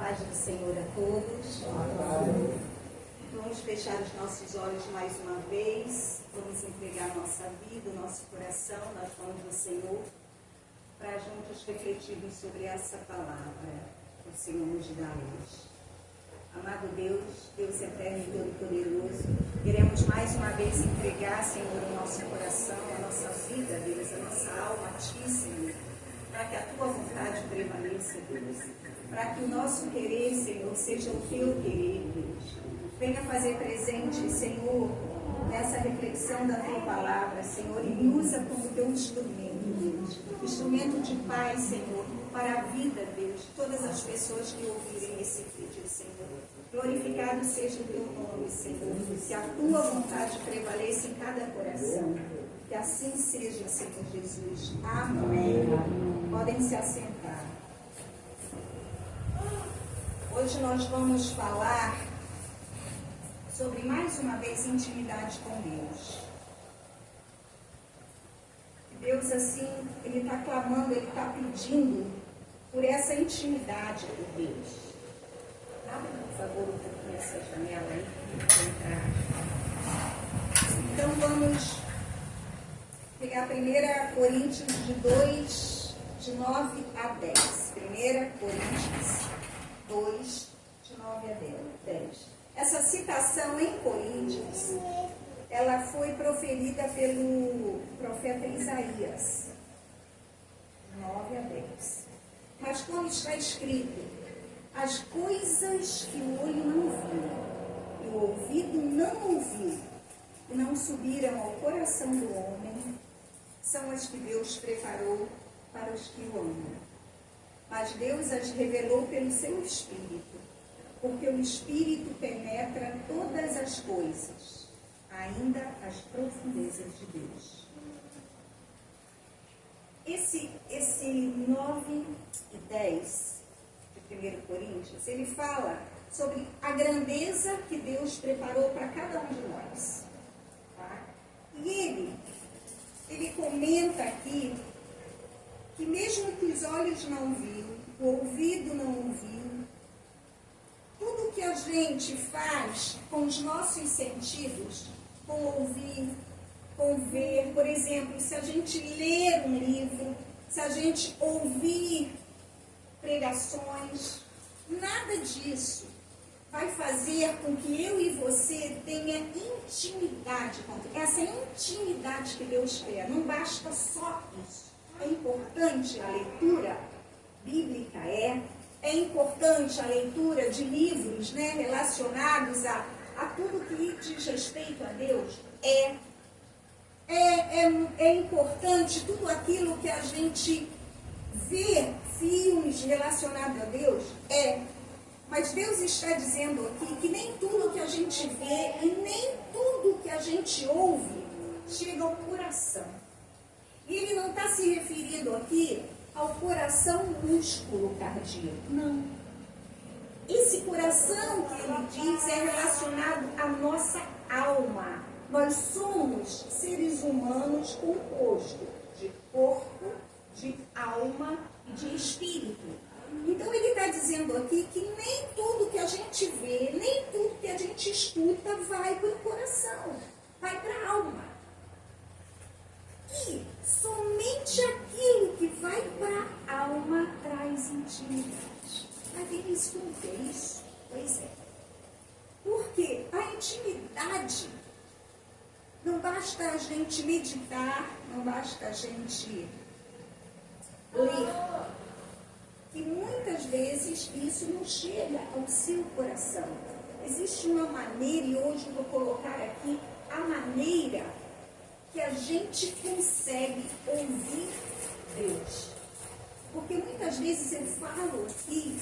paz do Senhor a todos. Vamos fechar os nossos olhos mais uma vez. Vamos entregar nossa vida, nosso coração nas mãos do Senhor, para juntos refletirmos sobre essa palavra que o Senhor nos dá hoje. Amado Deus, Deus eterno e todo-poderoso, queremos mais uma vez entregar, Senhor, o nosso coração, a nossa vida, Deus, a nossa alma a Ti, Senhor, para que a Tua vontade prevaleça, Deus, para que o nosso querer, Senhor, seja o Teu querer, Deus. Venha fazer presente, Senhor, nessa reflexão da Tua palavra, Senhor, e me usa como Teu instrumento, Deus, instrumento de paz, Senhor, para a vida, Deus, de todas as pessoas que ouvirem esse vídeo, Senhor. Glorificado seja o Teu nome, Senhor, que a Tua vontade prevaleça em cada coração. Que assim seja, Senhor Jesus. Amém. Podem se assentar. Hoje nós vamos falar sobre, mais uma vez, intimidade com Deus. Deus, assim, Ele está clamando, Ele está pedindo por essa intimidade com Deus. Abre, por favor, um pouquinho essa janela aí, para entrar. Então, vamos pegar 1 Coríntios de 2, de 9 a 10. 1 Coríntios 2, de 9 a 10. Essa citação em Coríntios, ela foi proferida pelo profeta Isaías, 9 a 10. Mas como está escrito, as coisas que o olho não viu, e o ouvido não ouviu, e não subiram ao coração do homem, são as que Deus preparou para os que o amam. Mas Deus as revelou pelo seu Espírito, porque o Espírito penetra todas as coisas, ainda as profundezas de Deus. Esse 9 e 10 de 1 Coríntios, ele fala sobre a grandeza que Deus preparou para cada um de nós. Tá? E ele comenta aqui que mesmo que os olhos não viram, o ouvido não ouviu, tudo que a gente faz com os nossos sentidos, com ouvir, com ver, por exemplo, se a gente ler um livro, se a gente ouvir pregações, nada disso vai fazer com que eu e você tenha intimidade com Deus. Essa intimidade que Deus quer, não basta só isso. É importante a leitura bíblica, é importante a leitura de livros, né, relacionados a tudo que diz respeito a Deus, é importante tudo aquilo que a gente vê, filmes relacionados a Deus, mas Deus está dizendo aqui que nem tudo que a gente vê e nem tudo que a gente ouve chega ao coração. E Ele não está se referindo aqui ao coração músculo cardíaco, não. Esse coração que Ele diz é relacionado à nossa alma. Nós somos seres humanos compostos de corpo, de alma e de espírito. Então Ele está dizendo aqui que nem tudo que a gente vê, nem tudo que a gente escuta vai para o coração, vai para a alma. E somente aquilo que vai para a alma traz intimidade. Mas tem isso com Deus? Pois é. Porque a intimidade, não basta a gente meditar, não basta a gente ler. E muitas vezes isso não chega ao seu coração. Existe uma maneira, e hoje eu vou colocar aqui a maneira que a gente consegue ouvir Deus. Porque muitas vezes eu falo aqui,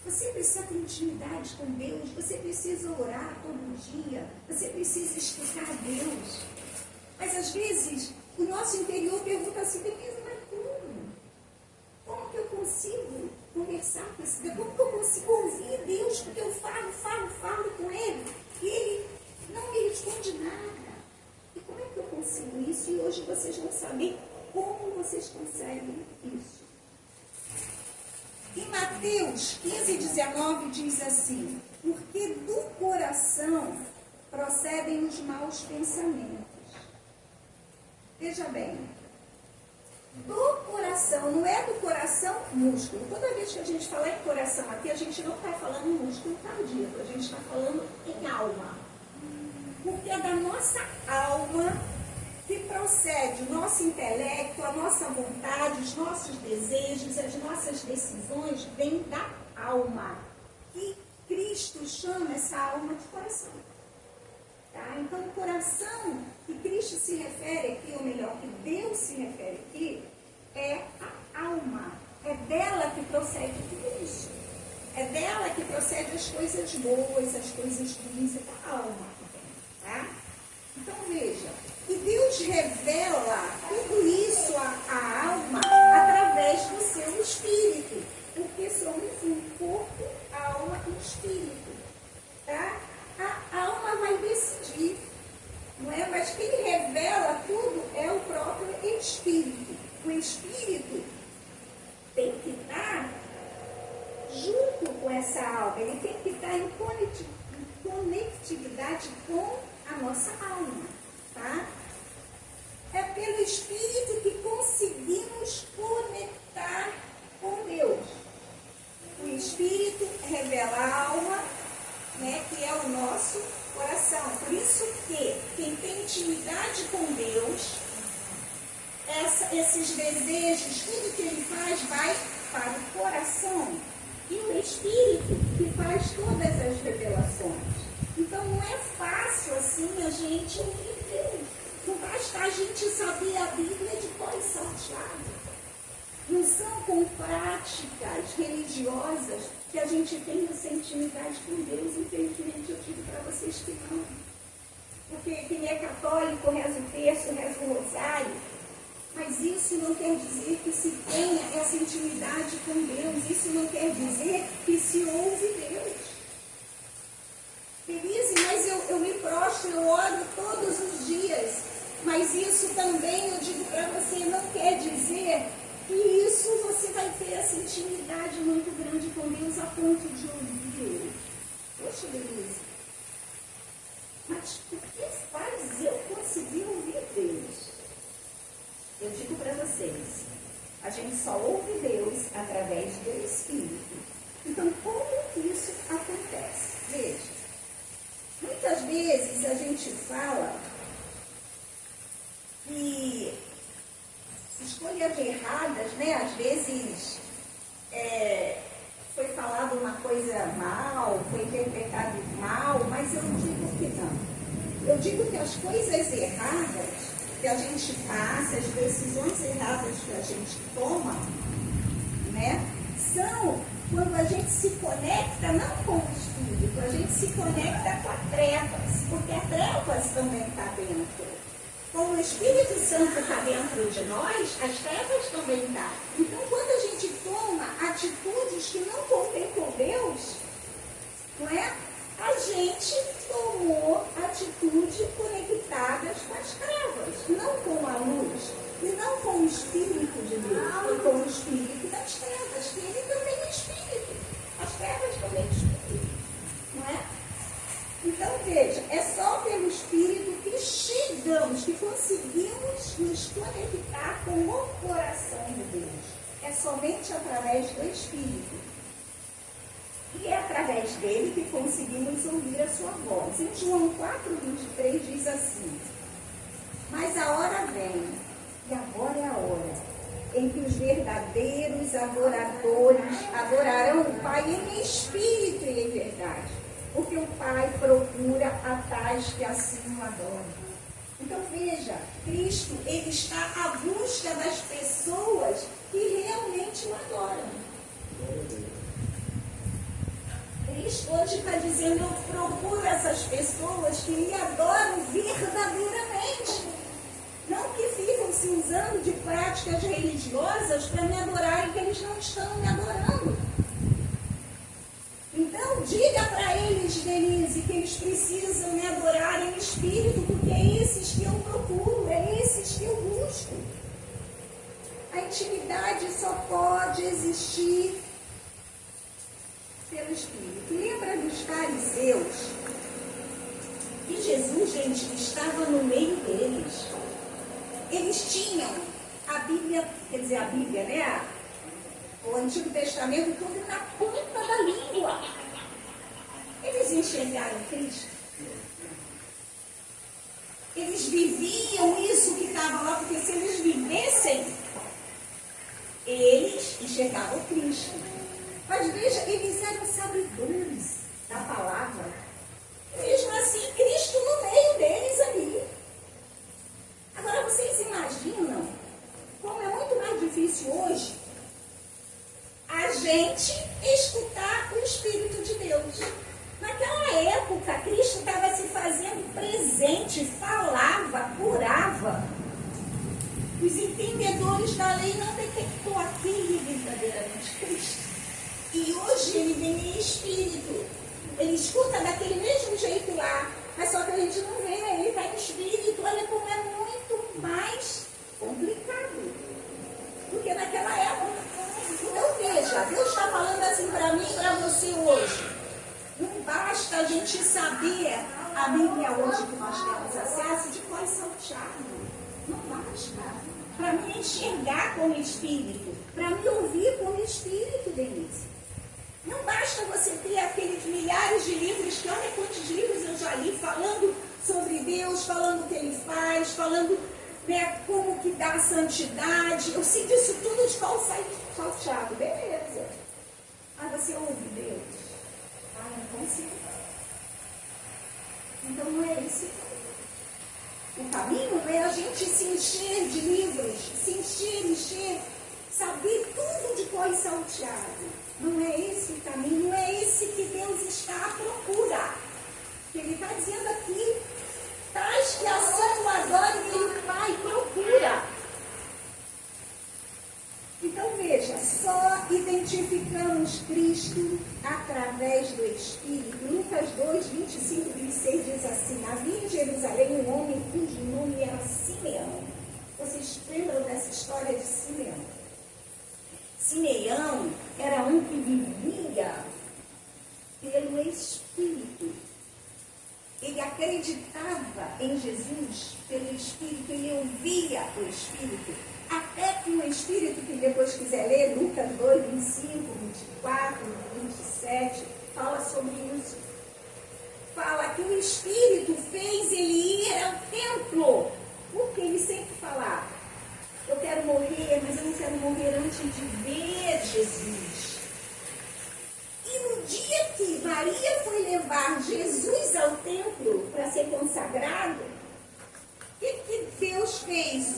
você precisa ter intimidade com Deus, você precisa orar todo dia, você precisa escutar Deus. Mas às vezes o nosso interior pergunta assim, mas como? Como que eu consigo conversar com esse Deus? Como que eu consigo ouvir Deus? Porque eu falo com Ele e Ele não me responde nada. E como é que eu consigo isso? E hoje vocês vão saber como vocês conseguem isso. Em Mateus 15:19 diz assim: porque do coração procedem os maus pensamentos. Veja bem, do coração, não é do coração músculo. Toda vez que a gente fala em coração aqui, a gente não está falando em músculo cardíaco, a gente está falando em alma. Porque é da nossa alma que procede o nosso intelecto, a nossa vontade, os nossos desejos, as nossas decisões, vêm da alma. E Cristo chama essa alma de coração. Tá? Então, o coração que Cristo se refere aqui, ou melhor, que Deus se refere aqui, é a alma. É dela que procede tudo isso. É dela que procede as coisas boas, as coisas ruins, é da alma. Tá? Então, veja, e Deus revela tudo isso à alma através do seu espírito, porque somos um corpo, alma e espírito. Tá? A alma vai decidir, não é? Mas quem revela tudo é o próprio espírito. O espírito tem que estar junto com essa alma, ele tem que estar em conectividade com a nossa alma, tá? É pelo Espírito que conseguimos conectar com Deus. O Espírito revela a alma, né, que é o nosso coração. Por isso que quem tem intimidade com Deus, esses desejos, tudo que ele faz vai para o coração. E o Espírito que faz todas as revelações. Então não é fácil assim a gente ouvir Deus. Não basta a gente saber a Bíblia de cor e salteado. Não são com práticas religiosas que a gente tem essa intimidade com Deus. Infelizmente eu digo para vocês que não. Porque quem é católico reza o terço, reza o rosário. Mas isso não quer dizer que se tenha essa intimidade com Deus. Isso não quer dizer que se ouve Deus. Denise, mas eu me prostro, eu oro todos os dias. Mas isso também, eu digo para você, não quer dizer que isso você vai ter essa intimidade muito grande com Deus a ponto de ouvir Ele. Poxa, Denise, mas o que faz eu conseguir ouvir Deus? Eu digo para vocês, a gente só ouve Deus através do Espírito. Então, como que isso acontece? Veja, muitas vezes a gente fala que escolhas erradas, né? Às vezes foi falado uma coisa mal, foi interpretado mal, mas eu digo que não. Eu digo que as coisas erradas que a gente passa, as decisões erradas que a gente toma, né, são quando a gente se conecta não com o Espírito, a gente se conecta com as trevas, porque as trevas também está dentro. Como o Espírito Santo está dentro de nós, as trevas também estão. Então, quando a gente toma atitudes que não contêm com Deus, não é? A gente tomou atitudes conectadas com as trevas, não com a luz, e não com o Espírito de Deus, e com o Espírito das trevas, que ele também é Espírito. As trevas também é Espírito, não é? Então, veja, é só pelo Espírito que chegamos, que conseguimos nos conectar com o coração de Deus. É somente através do Espírito. E é através dele que conseguimos ouvir a sua voz. Em João 4:23 diz assim: mas a hora vem, e agora é a hora, em que os verdadeiros adoradores adorarão o Pai em espírito e em verdade, porque o Pai procura a tais que assim o adoram. Então veja, Cristo, ele está à busca das pessoas que realmente o adoram. Cristo hoje está dizendo, eu procuro essas pessoas que me adoram verdadeiramente. Não que ficam se usando de práticas religiosas para me adorarem, que eles não estão me adorando. Então, diga para eles, Denise, que eles precisam me adorar em espírito, porque é esses que eu procuro, é esses que eu busco. A intimidade só pode existir pelo Espírito. Lembra dos fariseus? E Jesus, gente, estava no meio deles. Eles tinham a Bíblia, quer dizer, a Bíblia, né? O Antigo Testamento tudo na ponta da língua. Eles enxergaram Cristo. Eles viviam isso que estava lá, porque se eles vivessem, eles enxergavam Cristo. Mas veja, eles eram sabedores da palavra. Mesmo assim, Cristo no meio deles ali. Agora, vocês imaginam como é muito mais difícil hoje a gente escutar o Espírito de Deus. Naquela época, Cristo estava se fazendo presente, falava, curava. Os entendedores da lei não detectou aquele verdadeiramente Cristo. E hoje ele vem em Espírito. Ele escuta daquele mesmo jeito lá, mas só que a gente não vê, ele está em Espírito. Olha como é muito mais complicado. Porque naquela época, então veja, Deus está falando assim para mim e para você hoje. Não basta a gente saber a Bíblia hoje que nós temos acesso de cor salteado. Não basta. Para me enxergar como Espírito, para me ouvir como Espírito, Denise. Não basta você ter aqueles milhares de livros, que olha quantos livros eu já li, falando sobre Deus, falando o que Ele faz, falando, né, como que dá a santidade. Eu sei disso tudo de qual sai salteado, beleza. Mas você ouve Deus? Ah, não consigo. Então não é esse o caminho. É a gente se encher de livros, se encher, saber tudo de cor salteado. Não é esse o caminho, não é esse que Deus está à procura. Ele está dizendo aqui, tais que assim o adorem, ele vai, procura. Então veja, só identificamos Cristo através do Espírito. Lucas 2, 25, 26 diz assim: havia em Jerusalém um homem cujo nome era Simeão. Vocês lembram dessa história de Simeão? Simeão era um que vivia pelo Espírito. Ele acreditava em Jesus pelo Espírito, ele ouvia o Espírito. Até que o Espírito, que depois quiser ler, Lucas 2, 25, 24, 27, fala sobre isso. Fala que o Espírito fez ele ir ao templo. Porque ele sempre falava: eu quero morrer, mas eu não quero morrer antes de ver Jesus. E no dia que Maria foi levar Jesus ao templo para ser consagrado, o que Deus fez?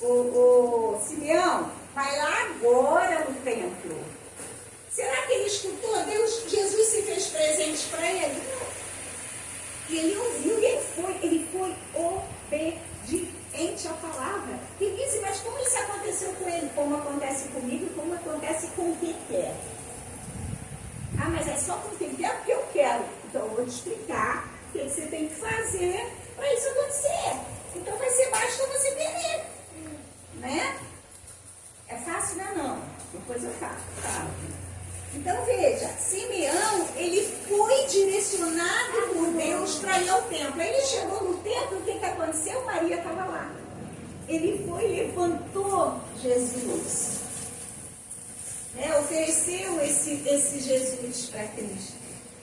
O Simeão, vai lá agora no templo. Será que ele escutou? Jesus se fez presente para ele? Não. E ele ouviu, e ele foi obediente à palavra. E disse: mas como isso aconteceu com ele? Como acontece comigo, como acontece com quem quer. Ah, mas é só com quem quer porque eu quero. Então eu vou te explicar o que você tem que fazer para isso acontecer. Então basta você querer. Né? É fácil, não? Depois eu falo. Tá. Então veja, Simeão, ele foi direcionado por Deus para ir ao templo. Ele chegou no templo, o que aconteceu? Maria estava lá. Ele foi e levantou Jesus. Né? Ofereceu esse Jesus para Cristo.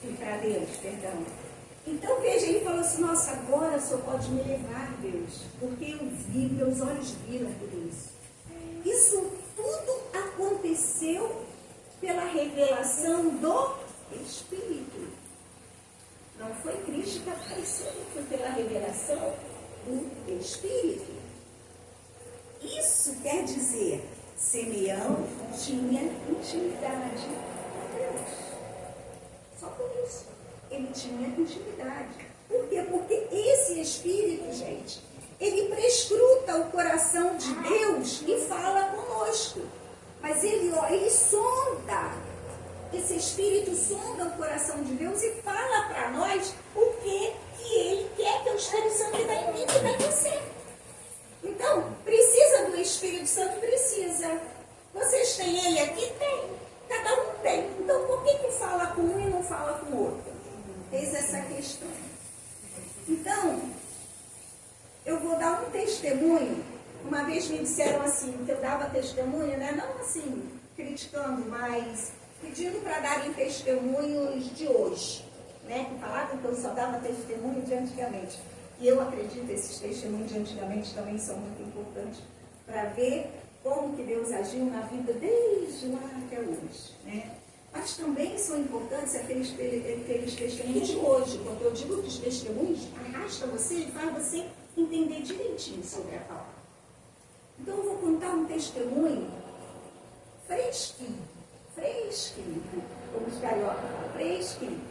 E para Deus, perdão. Então veja, ele falou assim: nossa, agora só pode me levar, Deus, porque eu vi, meus olhos viram tudo isso. Isso tudo aconteceu pela revelação do Espírito. Não foi Cristo que apareceu, foi pela revelação do Espírito. Isso quer dizer, Simeão tinha intimidade com Deus. Só por isso. Ele tinha intimidade. Por quê? Porque esse Espírito, gente, ele prescruta o coração de Deus e fala conosco. Mas ele sonda, esse Espírito sonda o coração de Deus e fala para nós o que ele quer que o Espírito Santo dê em mim e dê em você. Então, precisa do Espírito Santo? Precisa. Vocês têm ele aqui? Tem. Cada um tem. Então, por que fala com um estranho. Então, eu vou dar um testemunho. Uma vez me disseram assim, que eu dava testemunho, né? Não assim, criticando, mas pedindo para darem testemunhos de hoje, né? Que falavam que eu só dava testemunho de antigamente. E eu acredito que esses testemunhos de antigamente também são muito importantes para ver como que Deus agiu na vida desde lá até hoje, né? Mas também são importantes aqueles testemunhos de hoje. Quando eu digo que os testemunhos arrasta você e faz você entender direitinho sobre a palavra. Então eu vou contar um testemunho fresquinho, como os cariocas falam, fresquinho,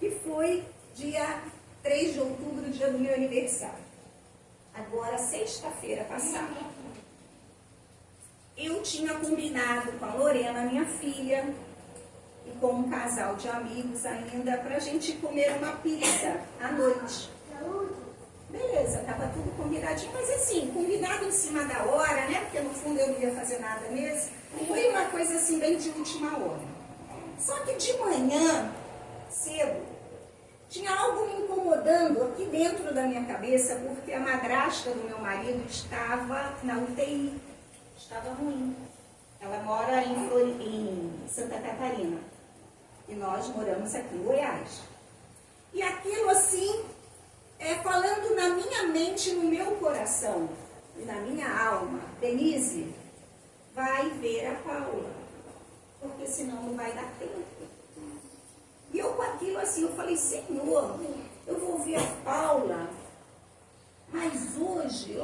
que foi dia 3 de outubro, dia do meu aniversário. Agora, sexta-feira passada, eu tinha combinado com a Lorena, minha filha, e com um casal de amigos ainda, para a gente comer uma pizza à noite. Beleza, estava tudo combinadinho, mas assim, combinado em cima da hora, né? Porque no fundo eu não ia fazer nada mesmo. Foi uma coisa assim, bem de última hora. Só que de manhã, cedo, tinha algo me incomodando aqui dentro da minha cabeça, porque a madrasta do meu marido estava na UTI, estava ruim. Ela mora em Santa Catarina e nós moramos aqui em Goiás. E aquilo assim, falando na minha mente, no meu coração e na minha alma, Denise, vai ver a Paula, porque senão não vai dar tempo. E eu com aquilo assim, eu falei, Senhor, eu vou ver a Paula, mas hoje,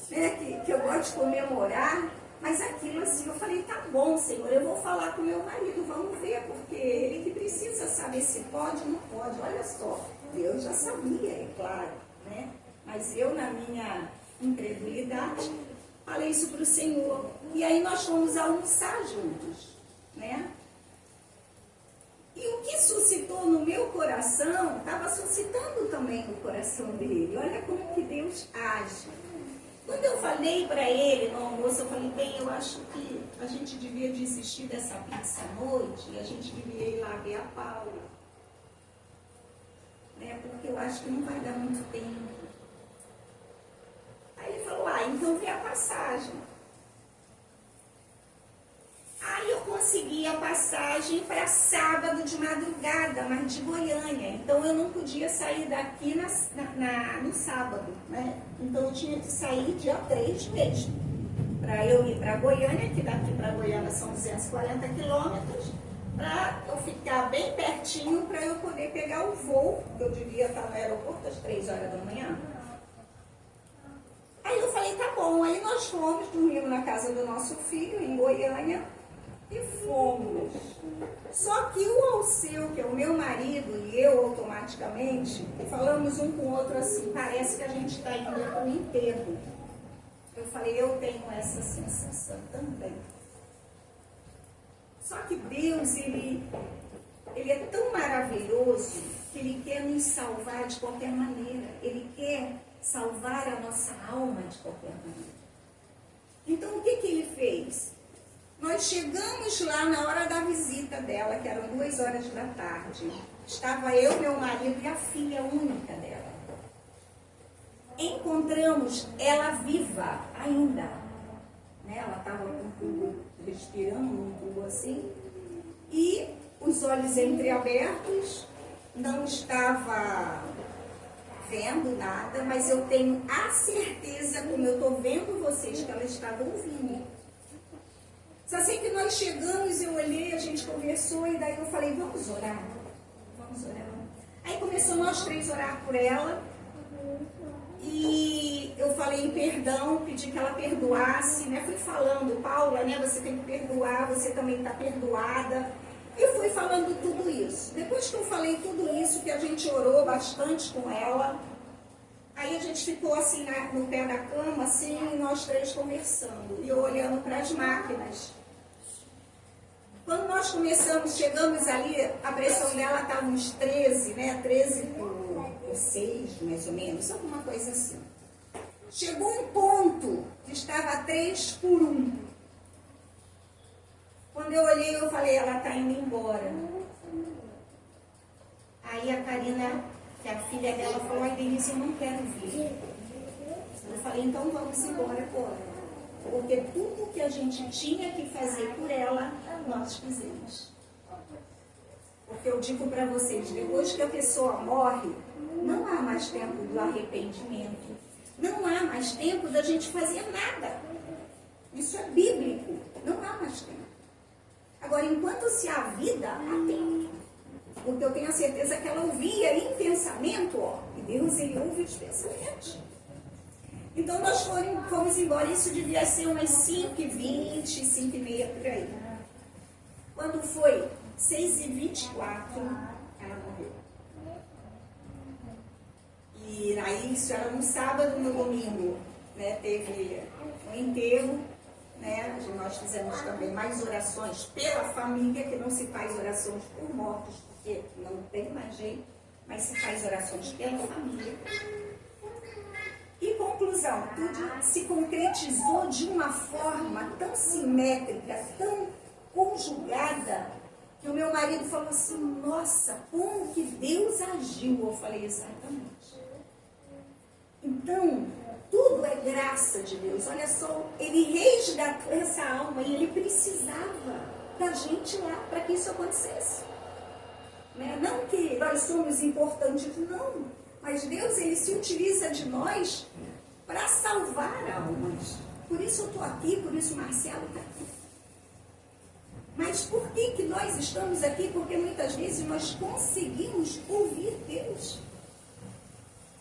né, que eu gosto de comemorar, mas aquilo assim, eu falei, tá bom, Senhor, eu vou falar com meu marido, vamos ver, porque ele que precisa saber se pode ou não pode. Olha só, Deus já sabia, é claro, né? Mas eu, na minha incredulidade, falei isso para o Senhor. E aí nós fomos almoçar juntos, né? E o que suscitou no meu coração, estava suscitando também no coração dele. Olha como que Deus age. Quando eu falei para ele no almoço, eu falei, bem, eu acho que a gente devia desistir dessa pizza à noite e a gente devia ir lá ver a Paula. Né? Porque eu acho que não vai dar muito tempo. Aí ele falou, então vê a passagem. Aí eu consegui a passagem para sábado de madrugada, mas de Goiânia. Então eu não podia sair daqui no sábado, né? Então eu tinha que sair dia 3 mesmo. Para eu ir para Goiânia, que daqui para Goiânia são 240 quilômetros, para eu ficar bem pertinho, para eu poder pegar o voo, que eu devia estar no aeroporto às 3 horas da manhã. Aí eu falei, tá bom. Aí nós fomos, dormimos na casa do nosso filho, em Goiânia, e fomos. Só que o Alceu, que é o meu marido, e eu automaticamente, falamos um com o outro assim, parece que a gente está indo para o enterro. Eu falei, eu tenho essa sensação também. Só que Deus, ele é tão maravilhoso que Ele quer nos salvar de qualquer maneira. Ele quer salvar a nossa alma de qualquer maneira. Então, o que Ele fez? Nós chegamos lá na hora da visita dela, que eram 2 horas da tarde. Estava eu, meu marido e a filha única dela. Encontramos ela viva ainda. Né? Ela estava com um tubo, respirando um tubo assim. E os olhos entreabertos, não estava vendo nada, mas eu tenho a certeza, como eu estou vendo vocês, que ela estava ouvindo. Só sei que nós chegamos, eu olhei, a gente conversou, e daí eu falei, vamos orar. Aí começou nós 3 a orar por ela, e eu falei em perdão, pedi que ela perdoasse, né? Fui falando, Paula, né? Você tem que perdoar, você também está perdoada. E fui falando tudo isso. Depois que eu falei tudo isso, que a gente orou bastante com ela, aí a gente ficou assim no pé da cama, assim, nós 3 conversando, e eu olhando para as máquinas. Quando nós começamos, chegamos ali, a pressão dela estava uns 13, né? 13 por 6, mais ou menos, alguma coisa assim. Chegou um ponto que estava 3 por 1. Quando eu olhei, eu falei, ela está indo embora. Aí a a Karina, que a filha dela falou, ai Denise, eu não quero vir. Eu falei, então vamos embora agora. Porque tudo que a gente tinha que fazer por ela, nós fizemos. Porque eu digo para vocês, depois que a pessoa morre, não há mais tempo do arrependimento. Não há mais tempo da gente fazer nada. Isso é bíblico. Não há mais tempo. Agora, enquanto se há vida, há tempo. Porque eu tenho a certeza que ela ouvia em pensamento, ó. E Deus, ele ouve os pensamentos. Então, nós fomos embora. Isso devia ser umas 5h20, 5h30 por aí. Quando foi 6h24, ela morreu. E aí, isso era no sábado, no domingo, né, teve um enterro, né, nós fizemos também mais orações pela família, que não se faz orações por mortos, porque não tem mais jeito, mas se faz orações pela família. E conclusão, tudo se concretizou de uma forma tão simétrica, tão conjugada, que o meu marido falou assim, nossa, como que Deus agiu? Eu falei, exatamente. Então, tudo é graça de Deus. Olha só, ele resgatou essa alma e ele precisava da gente lá para que isso acontecesse. Né? Não que nós somos importantes, não. Mas Deus, ele se utiliza de nós para salvar almas. Por isso eu estou aqui, por isso o Marcelo está aqui. Mas por que nós estamos aqui? Porque muitas vezes nós conseguimos ouvir Deus.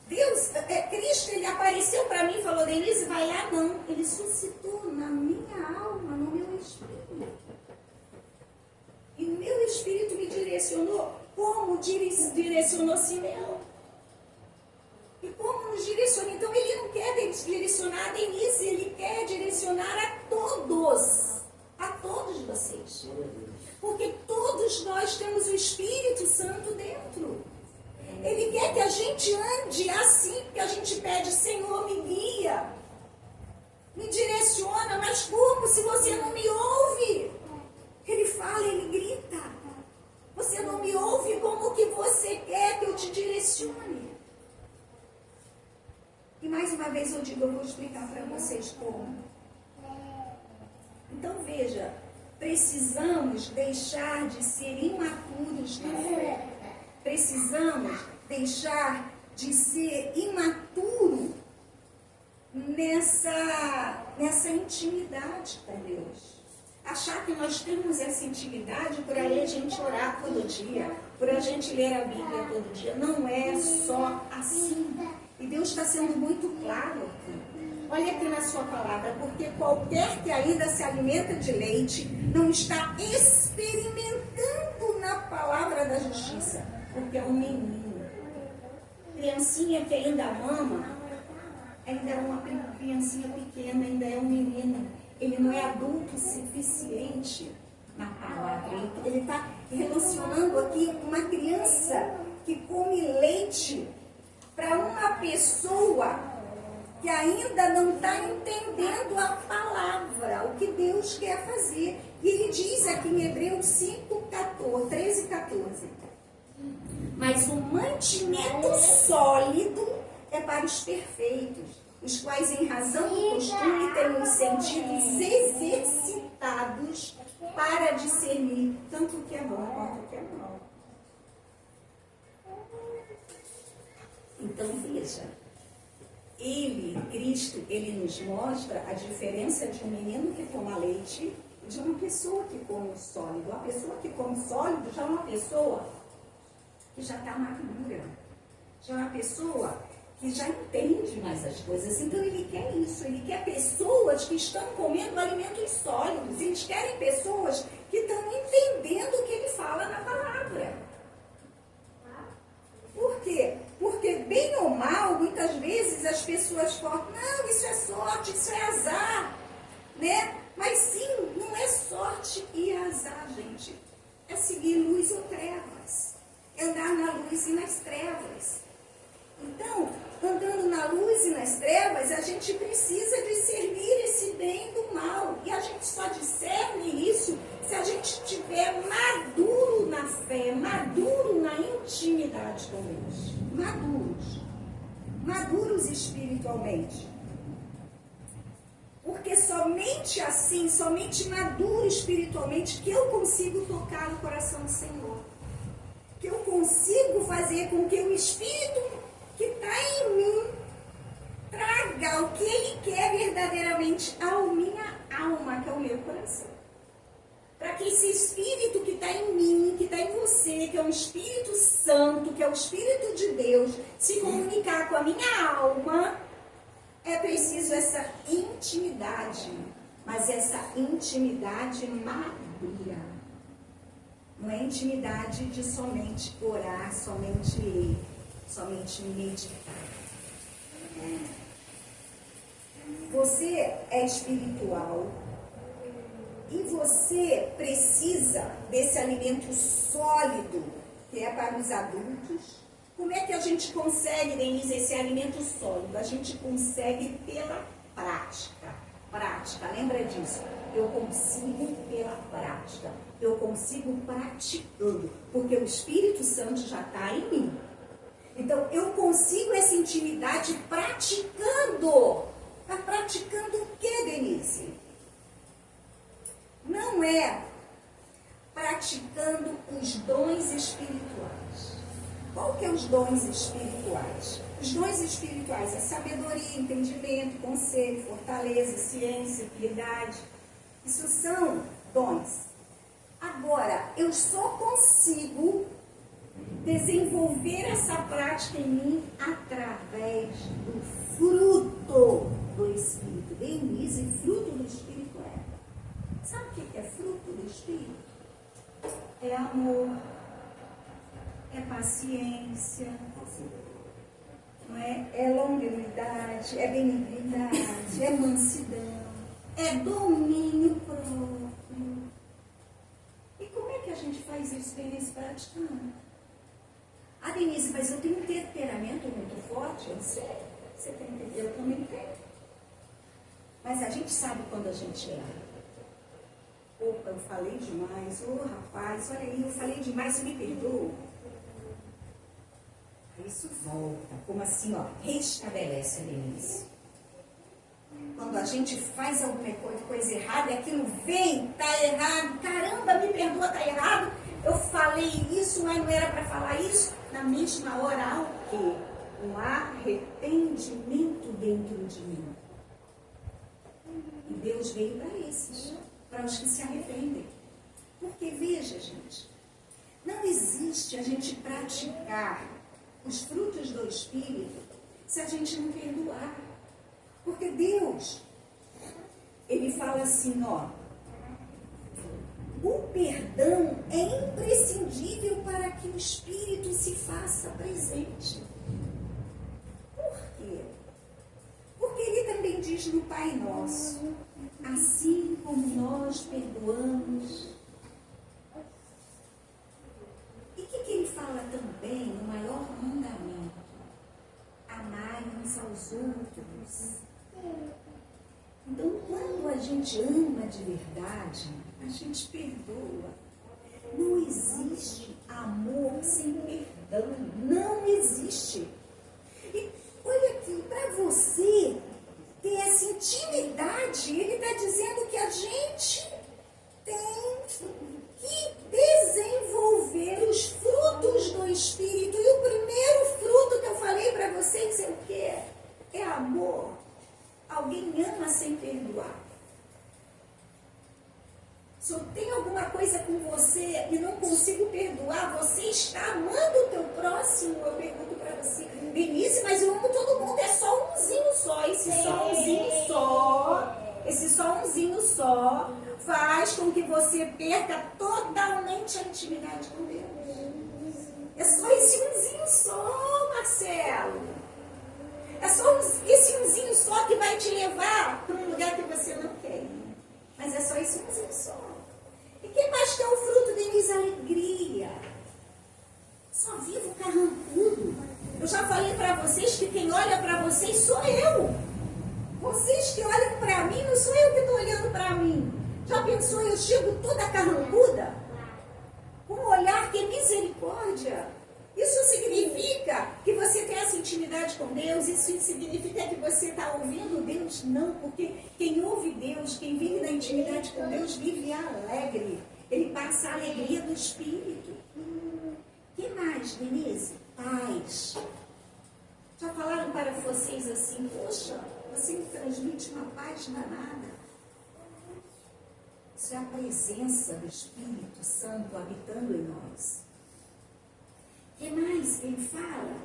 Deus, Cristo, ele apareceu para mim e falou, Denise, vai lá, não. Ele suscitou na minha alma, no meu espírito. E o meu espírito me direcionou como direcionou Simeão. E como nos direciona? Então, ele não quer direcionar a Denise, ele quer direcionar a todos vocês. Porque todos nós temos o Espírito Santo dentro. Ele quer que a gente ande assim, que a gente pede, Senhor, me guia, me direciona, mas como se você não me ouve? Ele fala, ele grita. Você não me ouve, como que você quer que eu te direcione? E mais uma vez eu digo, eu vou explicar para vocês como. Então veja, precisamos deixar de ser imaturos na fé. Precisamos deixar de ser imaturo nessa intimidade com Deus. Achar que nós temos essa intimidade por aí a gente orar todo dia, por a gente ler a Bíblia todo dia. Não é só assim. E Deus está sendo muito claro aqui. Olha aqui na sua palavra, porque qualquer que ainda se alimenta de leite não está experimentando na palavra da justiça, porque é um menino. Criancinha que ainda mama, ainda é uma criancinha pequena, ainda é um menino. Ele não é adulto suficiente na palavra. Ele está relacionando aqui uma criança que come leite para uma pessoa que ainda não está entendendo a palavra, o que Deus quer fazer. E ele diz aqui em Hebreus 13 e 14. Mas o mantimento sólido é para os perfeitos, os quais em razão do costume têm os sentidos exercitados para discernir tanto o que é bom quanto o que é mal. Então veja, Cristo, ele nos mostra a diferença de um menino que toma leite e de uma pessoa que come sólido. A pessoa que come sólido já é uma pessoa que já está madura, já é uma pessoa que já entende mais as coisas. Então ele quer isso, ele quer pessoas que estão comendo alimentos sólidos, eles querem pessoas que estão entendendo o que ele fala na palavra. Por quê? Porque bem ou mal, muitas vezes as pessoas falam, não, isso é sorte, isso é azar, né? Mas sim, não é sorte e azar, gente. É seguir luz ou trevas. É andar na luz e nas trevas. Então, andando na luz e nas trevas, a gente precisa discernir esse bem do mal. E a gente só discerne isso se a gente estiver maduro na fé, maduro na intimidade com Deus. Maduros espiritualmente. Porque somente assim, somente maduro espiritualmente, que eu consigo tocar no coração do Senhor. Que eu consigo fazer com que o Espírito que está em mim traga o que Ele quer verdadeiramente à minha alma, que é o meu coração. Para que esse Espírito que está em mim, que está em você, que é um Espírito Santo, que é o Espírito de Deus, se comunicar com a minha alma, é preciso essa intimidade, mas essa intimidade madura. Não é intimidade de somente orar, somente ler, somente meditar. Você é espiritual e você precisa desse alimento sólido, que é para os adultos. Como é que a gente consegue, Denise, esse alimento sólido? A gente consegue pela prática. Prática, lembra disso? Eu consigo pela prática. Eu consigo praticando, porque o Espírito Santo já está em mim. Então, eu consigo essa intimidade praticando. Está praticando o que, Denise? Não é praticando os dons espirituais. Qual que é os dons espirituais? Os dons espirituais é sabedoria, entendimento, conselho, fortaleza, ciência, piedade. Isso são dons. Agora, eu só consigo desenvolver essa prática em mim através do fruto do Espírito. Denise, fruto do Espírito é. Sabe o que é fruto do Espírito? É amor, é paciência, não é? É longanimidade, é benignidade, é mansidão, é domínio próprio. E como é que a gente faz isso, Denise, praticando? Ah, Denise, mas eu tenho um temperamento muito forte, eu sei, você tem, eu também tenho. Mas a gente sabe quando a gente erra. Opa, eu falei demais, rapaz, olha aí, eu falei demais, você me perdoa. Isso volta, como assim, ó, restabelece a Denise. Quando a gente faz alguma coisa errada, aquilo vem, tá errado, caramba, me perdoa, tá errado, eu falei isso, mas não era para falar isso. Na mesma hora há o quê? Um arrependimento dentro de mim. E Deus veio para esses, para os que se arrependem. Porque veja, gente, não existe a gente praticar os frutos do Espírito se a gente não perdoar. Porque Deus, Ele fala assim, ó, o perdão é imprescindível para que o Espírito se faça presente. Por quê? Porque Ele também diz no Pai Nosso, assim como nós perdoamos. E o que Ele fala também no maior mandamento? Amai uns aos outros. Então, quando a gente ama de verdade, a gente perdoa. Não existe amor sem perdão. Não existe. E olha aqui, para você ter essa intimidade, ele está dizendo que a gente tem que desenvolver os frutos do Espírito. E o primeiro fruto que eu falei para vocês é o quê? É amor. Alguém ama sem perdoar. Se eu tenho alguma coisa com você e não consigo perdoar, você está amando o teu próximo? Eu pergunto para você, Denise, mas eu amo todo mundo, é só umzinho só. Esse só umzinho só faz com que você perca totalmente a intimidade com Deus. É só esse umzinho só, Marcelo. É só esse umzinho só que vai te levar para um lugar que você não quer ir. Mas é só esse umzinho só. E que mais que é o fruto, Denise? Alegria. Só vivo carrancudo. Eu já falei para você sou eu. Vocês que olham para mim, não sou eu que estou olhando para mim. Já pensou, eu chego toda carrancuda? Com um olhar que é misericórdia. Isso significa que você tem essa intimidade com Deus? Isso significa que você está ouvindo Deus? Não, porque quem ouve Deus, quem vive na intimidade com Deus, vive alegre. Ele passa a alegria do Espírito. Que mais, Denise? Paz. Já falaram para vocês assim, poxa, você me transmite uma paz danada. Isso é a presença do Espírito Santo habitando em nós. O que mais ele fala?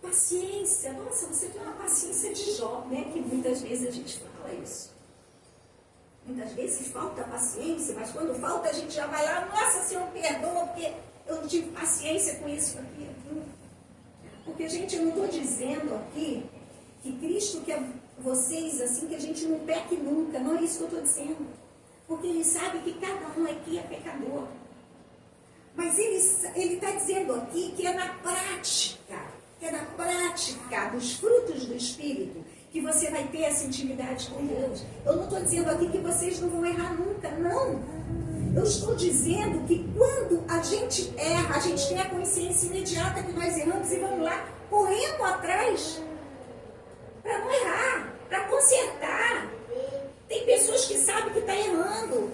Paciência. Nossa, você tem uma paciência de Jó, né? Que muitas vezes a gente fala isso. Muitas vezes falta paciência, mas quando falta a gente já vai lá, nossa, Senhor, perdoa, porque eu não tive paciência com isso aqui. Porque, gente, eu não estou dizendo aqui que Cristo quer vocês assim, que a gente não peque nunca. Não é isso que eu estou dizendo. Porque Ele sabe que cada um aqui é pecador. Mas Ele está dizendo aqui que é na prática dos frutos do Espírito que você vai ter essa intimidade com Deus. Eu não estou dizendo aqui que vocês não vão errar nunca, não. Eu estou dizendo que quando a gente erra, a gente tem a consciência imediata que nós erramos e vamos lá correndo atrás para não errar, para consertar. Tem pessoas que sabem que está errando.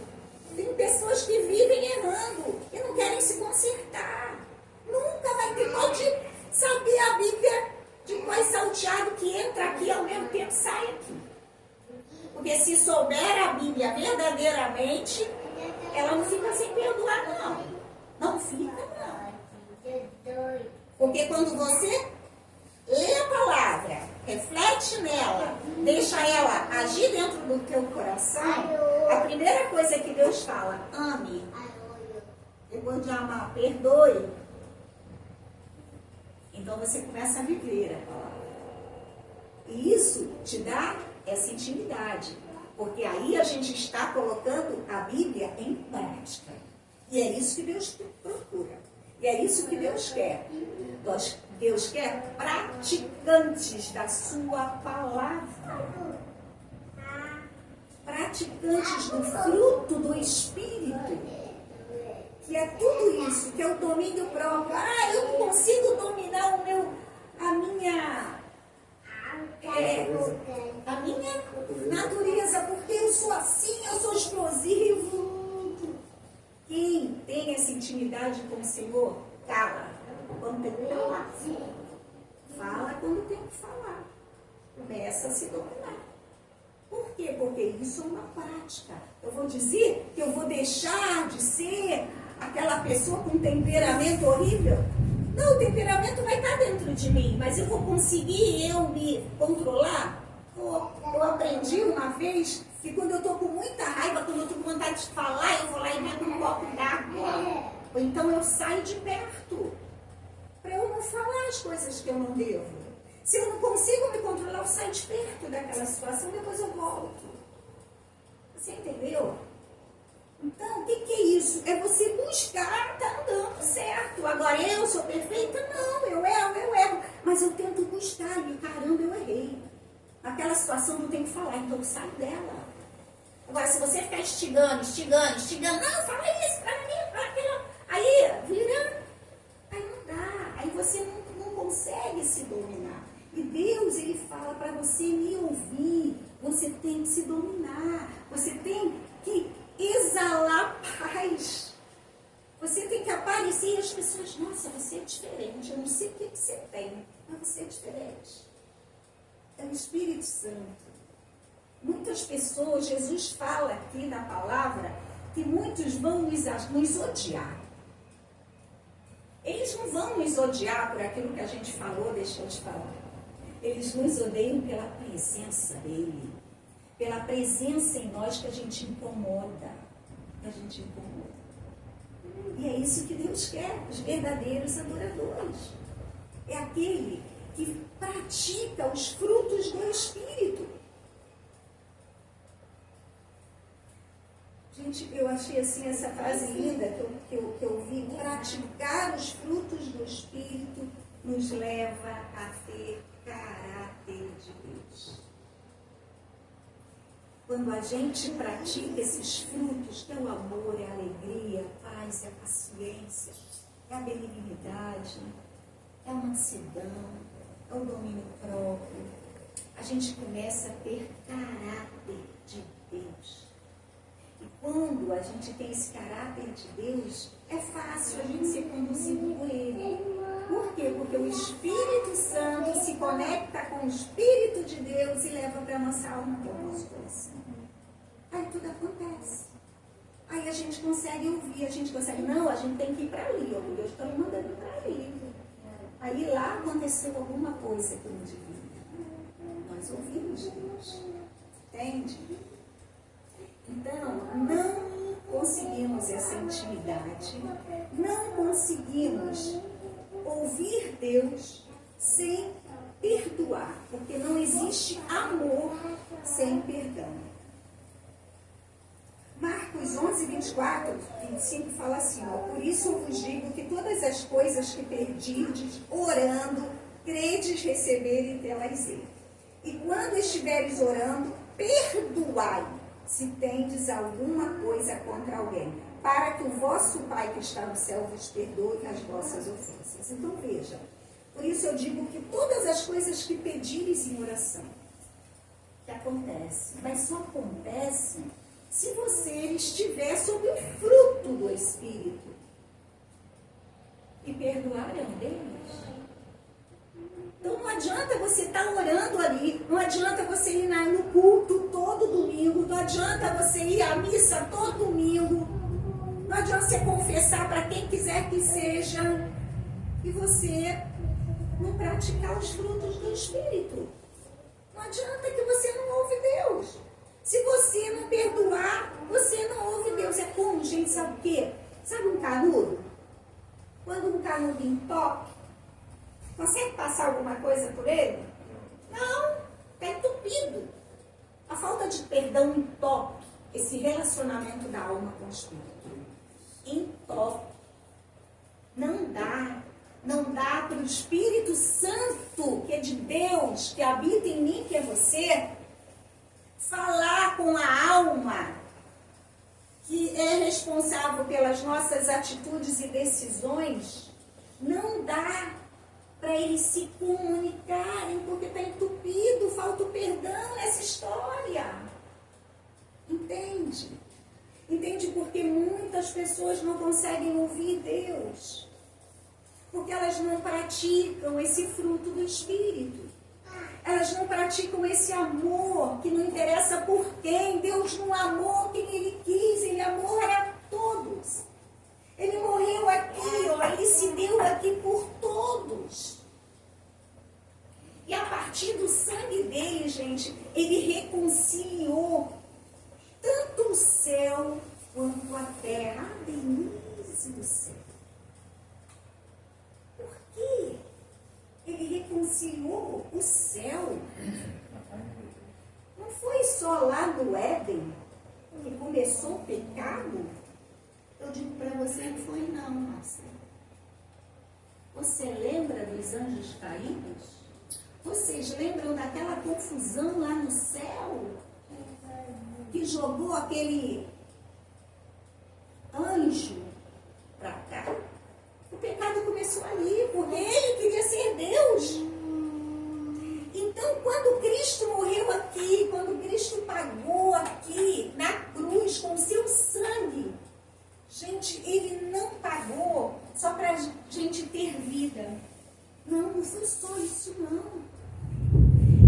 Tem pessoas que vivem errando e não querem se consertar. Nunca vai ter. Pode saber a Bíblia de qual salteado que entra aqui e ao mesmo tempo sai aqui. Porque se souber a Bíblia verdadeiramente, ela não fica sem perdoar, não. Não fica, não. Porque quando você lê a palavra, reflete nela, deixa ela agir dentro do teu coração, a primeira coisa que Deus fala, ame. Depois de amar, perdoe. Então você começa a viver a palavra. E isso te dá essa intimidade. Porque aí a gente está colocando a Bíblia em prática. E é isso que Deus procura. E é isso que Deus quer. Deus quer praticantes da sua palavra. Praticantes do fruto do Espírito. Que é tudo isso, que é o domínio próprio. Ah, eu não consigo dominar a minha natureza, porque eu sou assim, eu sou explosivo. Quem tem essa intimidade com o Senhor, cala quando tem que falar. Fala quando tem que falar. Começa a se dominar. Por quê? Porque isso é uma prática. Eu vou dizer que eu vou deixar de ser aquela pessoa com temperamento horrível? Não, o temperamento vai estar dentro de mim, mas eu vou conseguir me controlar? Eu aprendi uma vez que quando eu estou com muita raiva, quando eu estou com vontade de falar, eu vou lá e bebo um copo d'água. Ou então eu saio de perto, para eu não falar as coisas que eu não devo. Se eu não consigo me controlar, eu saio de perto daquela situação, depois eu volto. Você entendeu? Então, o que é isso? É você buscar, tá dando certo. Agora, eu sou perfeita? Não, eu erro. Mas eu tento buscar e, caramba, eu errei. Naquela situação não tem que falar, então eu saio dela. Agora, se você ficar instigando, não, fala isso pra mim, fala aquilo. Aí, vira, aí não dá. Aí você não consegue se dominar. E Deus, Ele fala para você me ouvir. Você tem que se dominar. Você tem que exalar paz. Você tem que aparecer e as pessoas, nossa, você é diferente. Eu não sei o que você tem, mas você é diferente. É o Espírito Santo. Muitas pessoas, Jesus fala aqui na palavra, que muitos vão nos odiar. Eles não vão nos odiar por aquilo que a gente falou, deixou de falar. Eles nos odeiam pela presença dele. Pela presença em nós que a gente incomoda. E é isso que Deus quer, os verdadeiros adoradores. É aquele que pratica os frutos do Espírito. Gente, eu achei assim essa frase linda que eu vi. Praticar os frutos do Espírito nos leva a ter caráter lei de Deus. Quando a gente pratica esses frutos, que é o amor, é a alegria, a paz, é a paciência, é a benignidade, é a mansidão, é o domínio próprio, a gente começa a ter caráter de Deus. E quando a gente tem esse caráter de Deus, é fácil a gente ser conduzido por Ele. Por quê? Porque o Espírito Santo se conecta com o Espírito de Deus e leva para a nossa alma, para o nosso coração. Aí tudo acontece. Aí a gente consegue ouvir, a gente consegue, não, a gente tem que ir para ali, ó, Deus está me mandando para ali. Aí lá aconteceu alguma coisa que não devia. Nós ouvimos Deus. Entende? Então, não conseguimos essa intimidade, não conseguimos ouvir Deus sem perdoar, porque não existe amor sem perdão. Marcos 11, 24, 25 fala assim, ó, por isso eu vos digo que todas as coisas que pedirdes, orando, credes receber e tê-las-ei. E quando estiveres orando, perdoai, se tendes alguma coisa contra alguém, para que o vosso Pai que está no céu vos perdoe as vossas ofensas. Então veja, por isso eu digo que todas as coisas que pedires em oração, que acontecem, mas só acontecem se você estiver sob o fruto do Espírito. E perdoar é um deles. Então não adianta você estar orando ali, não adianta você ir no culto todo domingo, não adianta você ir à missa todo domingo, não adianta você confessar para quem quiser que seja, e você não praticar os frutos do Espírito. Não adianta que você não ouve Deus. Se você não perdoar, você não ouve Deus. É como, gente, sabe o quê? Sabe um canudo? Quando um canudo entope, consegue passar alguma coisa por ele? Não, está entupido. A falta de perdão entope esse relacionamento da alma com o Espírito. Entope. Não dá para o Espírito Santo, que é de Deus, que habita em mim, que é você, falar com a alma, que é responsável pelas nossas atitudes e decisões. Não dá para eles se comunicarem, porque está entupido, falta o perdão nessa história. Entende? Entende porque muitas pessoas não conseguem ouvir Deus, porque elas não praticam esse fruto do Espírito. Elas não praticam esse amor que não interessa por quem. Deus não amou quem Ele quis, Ele amou a todos. Ele morreu aqui, ó, Ele se deu aqui por todos. E a partir do sangue dele, gente, Ele reconciliou tanto o céu quanto a terra. A delícia do céu. Por quê? Ele reconciliou o céu. Não foi só lá no Éden que começou o pecado? Eu digo para você que foi não, Marcelo. Você lembra dos anjos caídos? Vocês lembram daquela confusão lá no céu? Que jogou aquele anjo para cá? O pecado começou ali, porque ele queria ser Deus. Então, quando Cristo morreu aqui, quando Cristo pagou aqui na cruz com o seu sangue, gente, Ele não pagou só para a gente ter vida. Não foi só isso, não.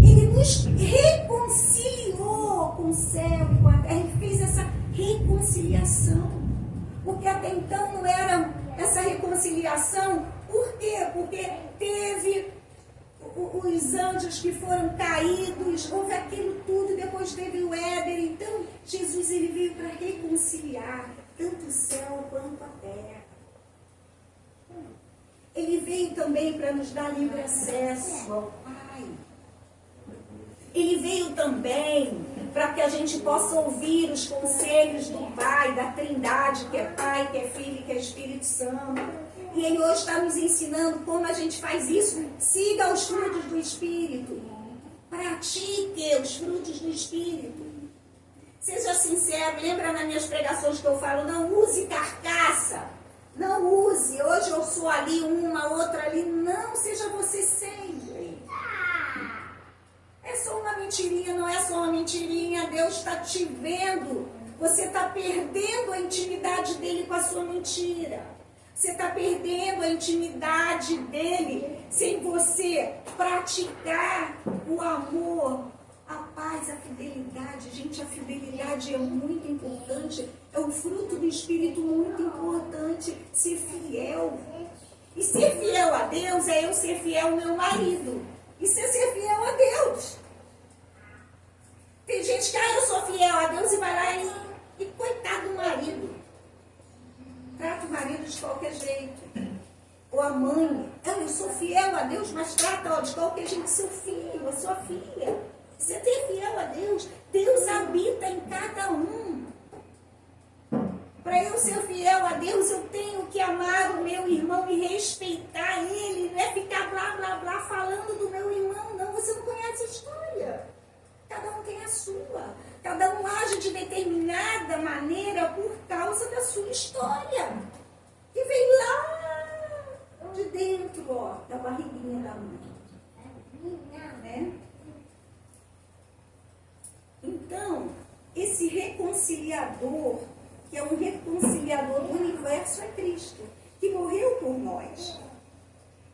Ele nos reconciliou com o céu e com a terra. Ele fez essa reconciliação. Porque até então não era essa reconciliação. Por quê? Porque teve os anjos que foram caídos, houve aquilo tudo, depois teve o Éden. Então, Jesus ele veio para reconciliar tanto o céu quanto a terra. Ele veio também para nos dar livre acesso ao Pai. Ele veio também para que a gente possa ouvir os conselhos do Pai, da Trindade, que é Pai, que é Filho, que é Espírito Santo. E Ele hoje está nos ensinando como a gente faz isso. Siga os frutos do Espírito. pratique os frutos do Espírito. Seja sincero, lembra nas minhas pregações que eu falo, não use carcaça, não use, hoje eu sou ali uma, outra ali, não, seja você sempre. É só uma mentirinha, não é só uma mentirinha, Deus está te vendo, você está perdendo a intimidade dele com a sua mentira. Você está perdendo a intimidade dele sem você praticar o amor, a paz, a fidelidade. Gente, a fidelidade é muito importante. É um fruto do Espírito muito importante. Ser fiel. E ser fiel a Deus é eu ser fiel ao meu marido. Isso é ser fiel a Deus. Tem gente que, eu sou fiel a Deus e vai lá e coitado do marido. Trata o marido de qualquer jeito. Ou a mãe. Eu sou fiel a Deus, mas trata de qualquer jeito seu filho, a sua filha. Você é fiel a Deus. Deus habita em cada um. Para eu ser fiel a Deus, eu tenho que amar o meu irmão e respeitar ele. Não é ficar blá, blá, blá falando do meu irmão. Não, você não conhece a história. Cada um tem a sua. Cada um age de determinada maneira por causa da sua história. E vem lá de dentro, da barriguinha da mãe. Né? Então, esse reconciliador, que é um reconciliador do universo, é Cristo, que morreu por nós.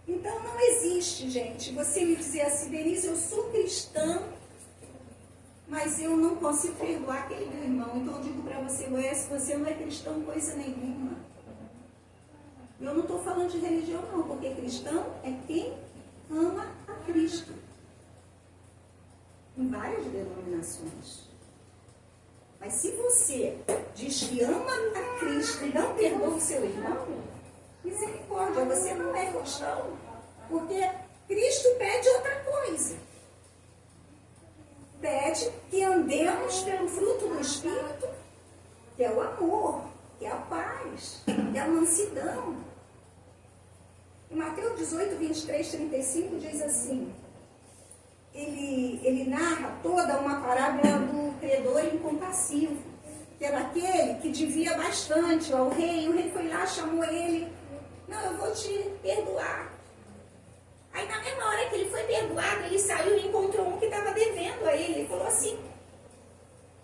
Então, não existe, gente, você me dizer assim, Denise, eu sou cristã, mas eu não consigo perdoar aquele meu irmão. Então eu digo para você, você não é cristão coisa nenhuma. Eu não estou falando de religião não, porque cristão é quem ama a Cristo. Em várias denominações. Mas se você diz que ama a Cristo e não perdoa o seu irmão, misericórdia, você não é cristão. Porque Cristo pede outra coisa. Pede que andemos pelo fruto do Espírito, que é o amor, que é a paz, que é a mansidão. Em Mateus 18, 23, 35 diz assim, ele narra toda uma parábola do credor incompassivo, que era aquele que devia bastante ao rei, o rei foi lá, chamou ele, não, eu vou te perdoar. Aí na mesma hora que ele foi perdoado, ele saiu e encontrou um que estava devendo a ele. Ele falou assim,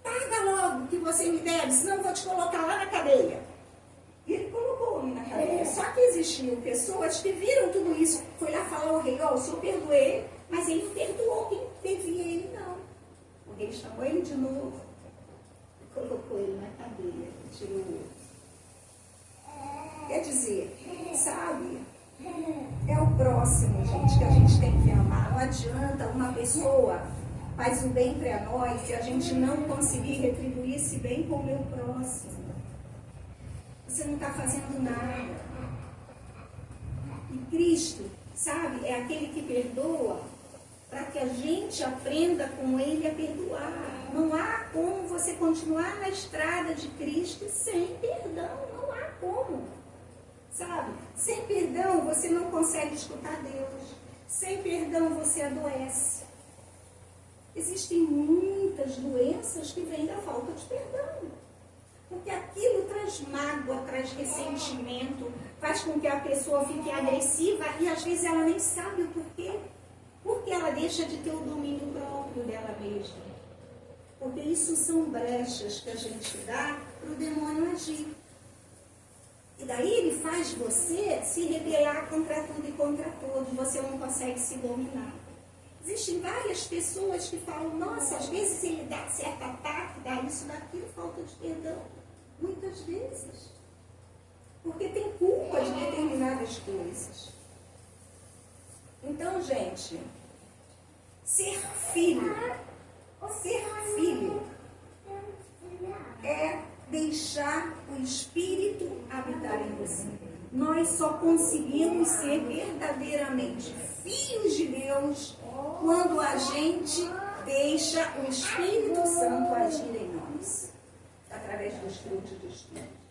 paga logo o que você me deve, senão eu vou te colocar lá na cadeia. E ele colocou o homem na cadeia. Só que existiam pessoas que viram tudo isso. Foi lá falar ao rei, o senhor perdoei, mas ele não perdoou quem devia ele não. O rei chamou ele de novo e colocou ele na cadeia. Tirou o outro. Quer dizer, sabe... É o próximo, gente, que a gente tem que amar. Não adianta uma pessoa faz o bem para nós e a gente não conseguir retribuir esse bem com o meu próximo. Você não está fazendo nada. E Cristo, sabe, é aquele que perdoa para que a gente aprenda com ele a perdoar. Não há como você continuar na estrada de Cristo sem perdão. Não há como. Sabe? Sem perdão você não consegue escutar Deus. Sem perdão você adoece. Existem muitas doenças que vêm da falta de perdão. Porque aquilo traz mágoa, traz ressentimento, faz com que a pessoa fique agressiva e às vezes ela nem sabe o porquê. Porque ela deixa de ter o domínio próprio dela mesma. Porque isso são brechas que a gente dá para o demônio agir. E daí ele faz você se rebelar contra tudo e contra todos. Você não consegue se dominar. Existem várias pessoas que falam, nossa, às vezes ele dá certo ataque, dá isso, daquilo, falta de perdão. Muitas vezes. Porque tem culpa de determinadas coisas. Então, gente, ser filho é deixar o Espírito habitar em você. Nós só conseguimos ser verdadeiramente filhos de Deus quando a gente deixa o Espírito Santo agir em nós, através dos frutos do Espírito.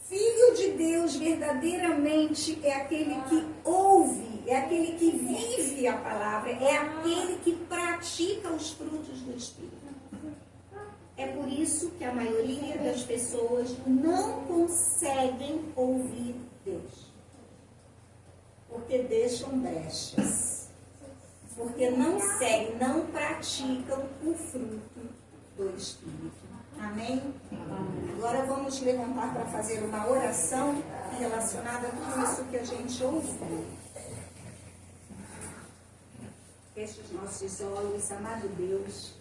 Filho de Deus verdadeiramente é aquele que ouve é aquele que vive a palavra, é aquele que pratica os frutos do Espírito. É por isso que a maioria das pessoas não conseguem ouvir Deus. Porque deixam brechas. Porque não seguem, não praticam o fruto do Espírito. Amém? Agora vamos levantar para fazer uma oração relacionada a tudo isso que a gente ouviu. Feche os nossos olhos, amado Deus.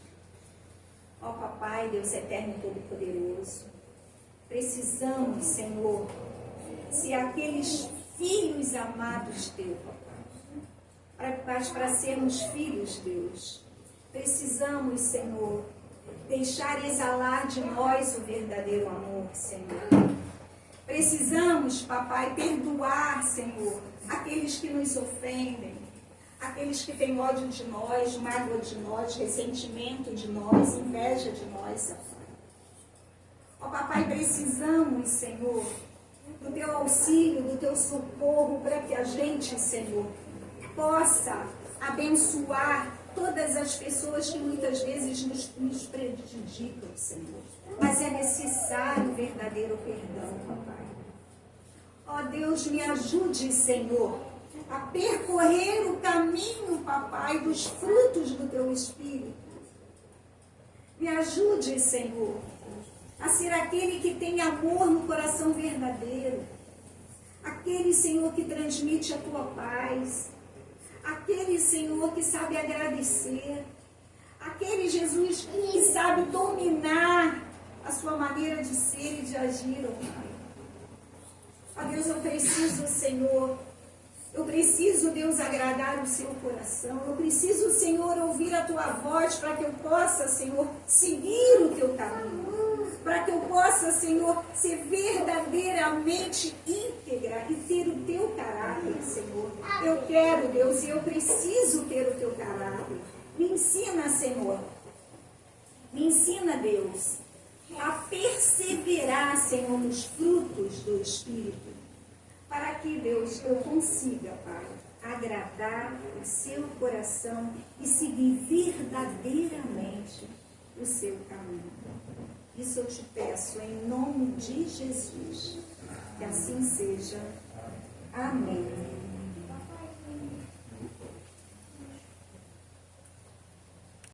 Ó Papai, Deus eterno e todo-poderoso. Precisamos, Senhor, ser aqueles filhos amados Teu, Papai. Mas para sermos filhos, Deus, precisamos, Senhor, deixar exalar de nós o verdadeiro amor, Senhor. Precisamos, Papai, perdoar, Senhor, aqueles que nos ofendem, aqueles que têm ódio de nós, mágoa de nós, ressentimento de nós, inveja de nós, Papai. Ó Papai, precisamos, Senhor, do Teu auxílio, do Teu socorro, para que a gente, Senhor, possa abençoar todas as pessoas que muitas vezes nos prejudicam, Senhor. Mas é necessário verdadeiro perdão, Papai. Ó Deus, me ajude, Senhor, a percorrer o caminho, Papai, dos frutos do Teu Espírito. Me ajude, Senhor, a ser aquele que tem amor no coração verdadeiro. Aquele, Senhor, que transmite a Tua paz. Aquele, Senhor, que sabe agradecer. Aquele, Jesus, que sabe dominar a sua maneira de ser e de agir, ó Pai. Ó Deus, eu preciso, Senhor, eu preciso, Deus, agradar o seu coração. Eu preciso, Senhor, ouvir a Tua voz para que eu possa, Senhor, seguir o Teu caminho. Para que eu possa, Senhor, ser verdadeiramente íntegra e ter o Teu caráter, Senhor. Eu quero, Deus, e eu preciso ter o Teu caráter. Me ensina, Senhor. Me ensina, Deus, a perseverar, Senhor, nos frutos do Espírito. Para que, Deus, eu consiga, Pai, agradar o seu coração e seguir verdadeiramente o seu caminho. Isso eu te peço em nome de Jesus. Que assim seja. Amém.